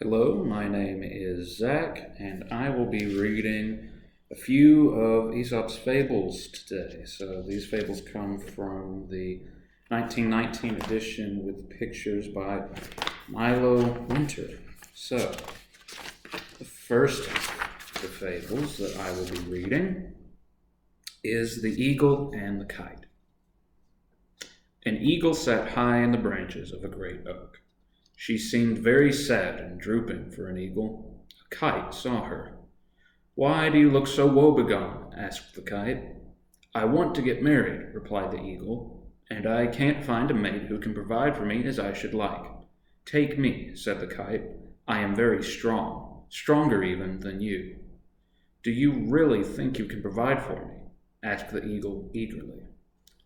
Hello, my name is Zach, and I will be reading a few of Aesop's Fables today. So these fables come from the 1919 edition with pictures by Milo Winter. So, the first of the fables that I will be reading is The Eagle and the Kite. An eagle sat high in the branches of a great oak. She seemed very sad and drooping for an eagle. A kite saw her. "Why do you look so woebegone?" asked the kite. "I want to get married," replied the eagle, "and I can't find a mate who can provide for me as I should like." "Take me," said the kite. "I am very strong, stronger even than you." "Do you really think you can provide for me?" asked the eagle eagerly.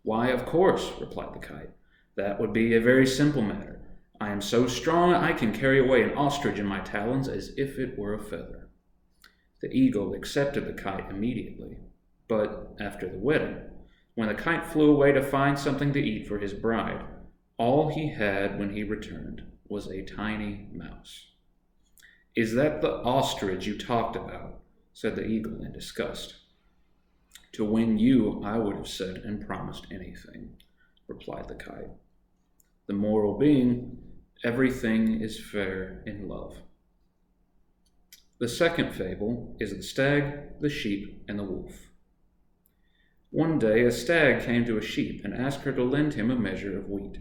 "Why, of course," replied the kite. "That would be a very simple matter. I am so strong I can carry away an ostrich in my talons as if it were a feather." The eagle accepted the kite immediately, but after the wedding, when the kite flew away to find something to eat for his bride, all he had when he returned was a tiny mouse. "Is that the ostrich you talked about?" said the eagle in disgust. "To win you, I would have said and promised anything," replied the kite. The moral being, everything is fair in love. The second fable is the stag, the sheep, and the wolf. One day a stag came to a sheep and asked her to lend him a measure of wheat.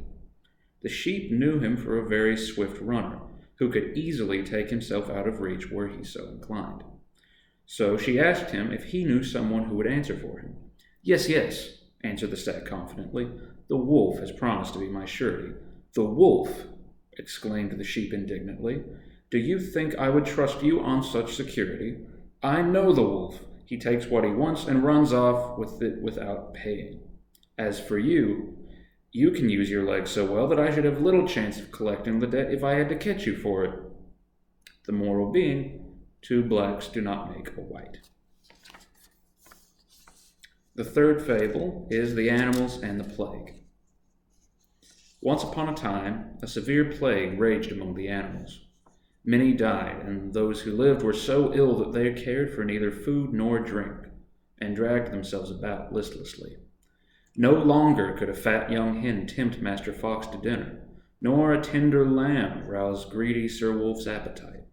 The sheep knew him for a very swift runner, who could easily take himself out of reach were he so inclined. So she asked him if he knew someone who would answer for him. Yes, yes," answered the stag confidently. "The wolf has promised to be my surety." "The wolf!" exclaimed the sheep indignantly. "Do you think I would trust you on such security? I know the wolf. He takes what he wants and runs off with it without paying. As for you, you can use your legs so well that I should have little chance of collecting the debt if I had to catch you for it." The moral being, two blacks do not make a white. The third fable is The Animals and the Plague. Once upon a time, a severe plague raged among the animals. Many died, and those who lived were so ill that they cared for neither food nor drink, and dragged themselves about listlessly. No longer could a fat young hen tempt Master Fox to dinner, nor a tender lamb rouse greedy Sir Wolf's appetite.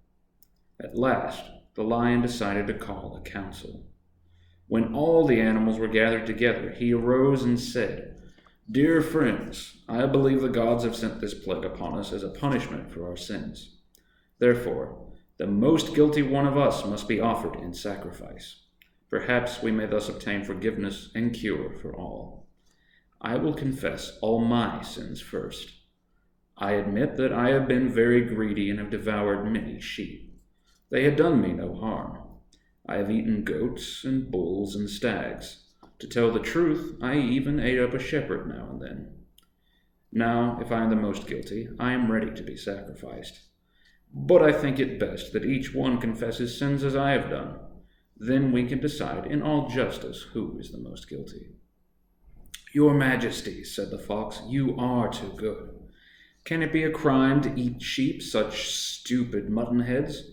At last, the lion decided to call a council. When all the animals were gathered together, he arose and said, "Dear friends, I believe the gods have sent this plague upon us as a punishment for our sins. Therefore, the most guilty one of us must be offered in sacrifice. Perhaps we may thus obtain forgiveness and cure for all. I will confess all my sins first. I admit that I have been very greedy and have devoured many sheep. They had done me no harm. I have eaten goats and bulls and stags. To tell the truth, I even ate up a shepherd now and then. Now, if I am the most guilty, I am ready to be sacrificed. But I think it best that each one confess his sins as I have done. Then we can decide in all justice who is the most guilty." "Your Majesty," said the fox, "you are too good. Can it be a crime to eat sheep, such stupid mutton heads?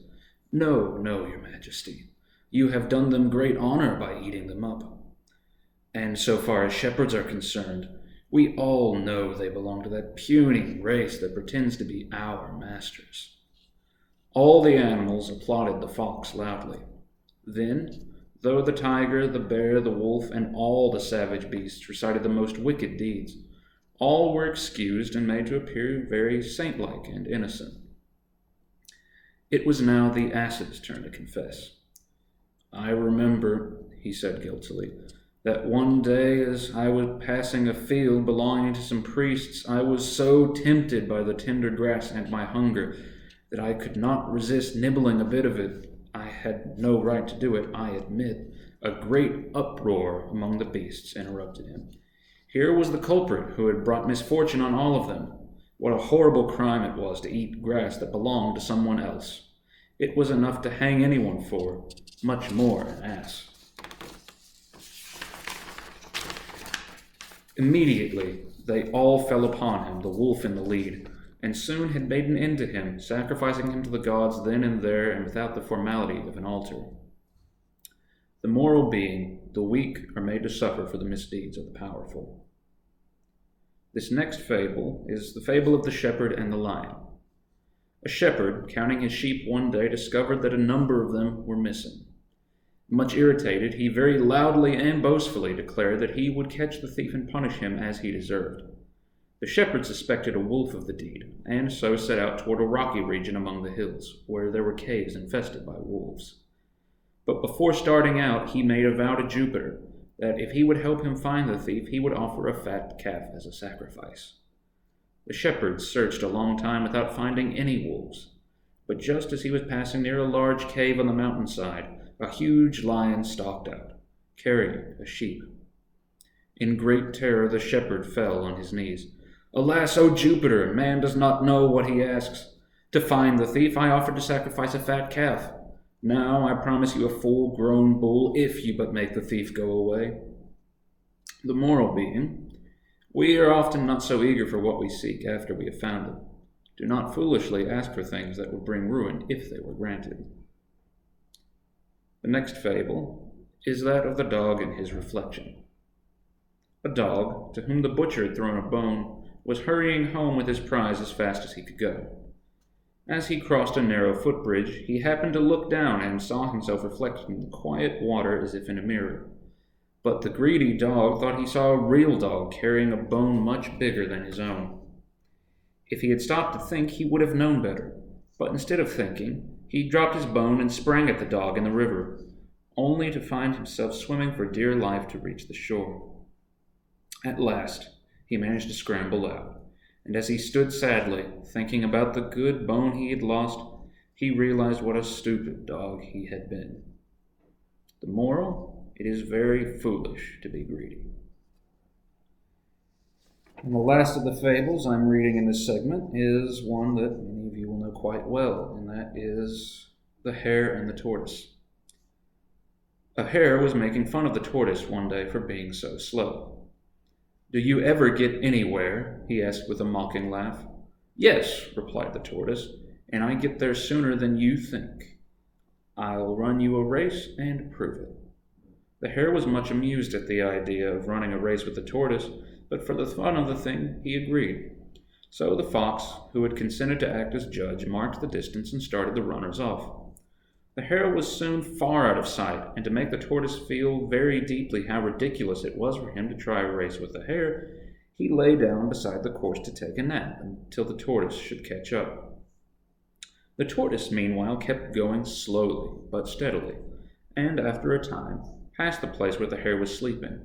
No, no, your Majesty. You have done them great honor by eating them up. And so far as shepherds are concerned, we all know they belong to that puny race that pretends to be our masters." All the animals applauded the fox loudly. Then, though the tiger, the bear, the wolf, and all the savage beasts recited the most wicked deeds, all were excused and made to appear very saint-like and innocent. It was now the ass's turn to confess. "I remember," he said guiltily, "that one day as I was passing a field belonging to some priests, I was so tempted by the tender grass and my hunger that I could not resist nibbling a bit of it. I had no right to do it, I admit." A great uproar among the beasts interrupted him. Here was the culprit who had brought misfortune on all of them. What a horrible crime it was to eat grass that belonged to someone else. It was enough to hang anyone for, much more an ass. Immediately they all fell upon him, the wolf in the lead, and soon had made an end to him, sacrificing him to the gods then and there and without the formality of an altar. The moral being, the weak are made to suffer for the misdeeds of the powerful. This next fable is the fable of the shepherd and the lion. A shepherd, counting his sheep one day, discovered that a number of them were missing. Much irritated, he very loudly and boastfully declared that he would catch the thief and punish him as he deserved. The shepherd suspected a wolf of the deed, and so set out toward a rocky region among the hills, where there were caves infested by wolves. But before starting out, he made a vow to Jupiter that if he would help him find the thief, he would offer a fat calf as a sacrifice. The shepherd searched a long time without finding any wolves, but just as he was passing near a large cave on the mountainside, a huge lion stalked out, carrying a sheep. In great terror, the shepherd fell on his knees. "Alas, O Jupiter, man does not know what he asks. To find the thief, I offered to sacrifice a fat calf. Now I promise you a full-grown bull if you but make the thief go away." The moral being, we are often not so eager for what we seek after we have found it. Do not foolishly ask for things that would bring ruin if they were granted. The next fable is that of the dog and his reflection. A dog, to whom the butcher had thrown a bone, was hurrying home with his prize as fast as he could go. As he crossed a narrow footbridge, he happened to look down and saw himself reflected in the quiet water as if in a mirror. But the greedy dog thought he saw a real dog carrying a bone much bigger than his own. If he had stopped to think, he would have known better. But instead of thinking, he dropped his bone and sprang at the dog in the river, only to find himself swimming for dear life to reach the shore. At last, he managed to scramble out, and as he stood sadly, thinking about the good bone he had lost, he realized what a stupid dog he had been. The moral: it is very foolish to be greedy. And the last of the fables I'm reading in this segment is one that many of you will know quite well, and that is The Hare and the Tortoise. A hare was making fun of the tortoise one day for being so slow. "Do you ever get anywhere?" he asked with a mocking laugh. "Yes," replied the tortoise, "and I get there sooner than you think. I'll run you a race and prove it." The hare was much amused at the idea of running a race with the tortoise, but for the fun of the thing, he agreed. So the fox, who had consented to act as judge, marked the distance and started the runners off. The hare was soon far out of sight, and to make the tortoise feel very deeply how ridiculous it was for him to try a race with the hare, he lay down beside the course to take a nap until the tortoise should catch up. The tortoise, meanwhile, kept going slowly but steadily, and after a time passed the place where the hare was sleeping.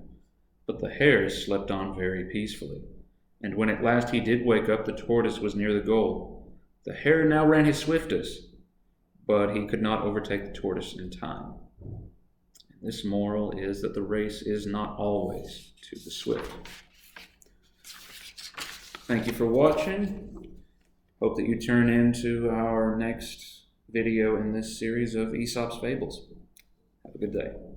But the hare slept on very peacefully, and when at last he did wake up, the tortoise was near the goal. The hare now ran his swiftest, but he could not overtake the tortoise in time. And this moral is that the race is not always to the swift. Thank you for watching. Hope that you turn into our next video in this series of Aesop's Fables. Have a good day.